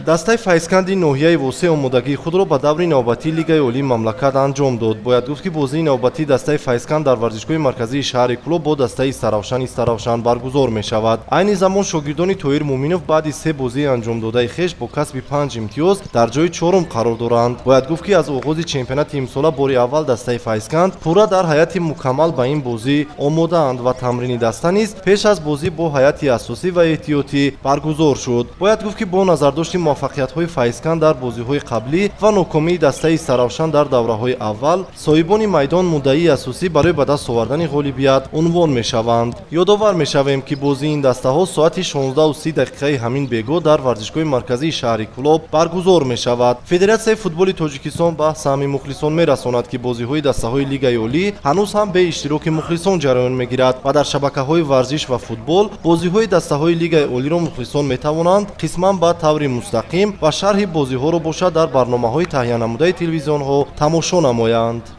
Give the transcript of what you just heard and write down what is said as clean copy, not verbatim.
дастаи файзканди ноҳияи восеъ омодагии худро ба даври навбатии лигаи олии мамлакат анҷом дод. Бояд гуфт ки бозии навбатии дастаи файзканд дар варзишгоҳи марказии шаҳри Кӯлоб бо дастаи Саравшан баргузор мешавад. Айни замон шогирдони Тоҳир Муъминов баъди 3 бозии анҷомдодаи хеш бо касби 5 имтиёз дар ҷои чорум қарор доранд. Бояд гуфт ки аз оғози чемпионати имсола бори аввал дастаи файзканд пурра дар ҳайати мукаммал ба ин бозӣ омодаанд ва тамрини даста низ пеш аз бозӣ бо ҳайати асосӣ ва эҳтиётӣ баргузор шуд. Бояд гуфт ки бо назардошти муваффақиятҳои файзканд дар бозиҳои қаблӣ ва нокомии дастаи Саравшан дар давраҳои аввал, соҳибони майдон муддаии асосӣ барои ба даст овардани ғолибият унвон мешаванд. Ёдовар мешавем ки бозии ин дастаҳо соати 16:30 ҳамин бегоҳ дар варзишгоҳи марказии шаҳри Кӯлоб баргузор мешавад. Федератсияи футболи Тоҷикистон баҳз ҳами мухлисон мерасонад ки бозиҳои дастаҳои лигаи олӣ ҳанӯз ҳам бе иштироки мухлисон ҷараён мегирад ва дар шабакаҳои варзиш ва футбол бозиҳои дастаҳои лигаи олиро мухлисон метавонанд қисман ба таври мустақим ва шарҳи бозиҳоро бошад дар барномаҳои таҳиянамудаи телевизионҳо тамошо намоянд.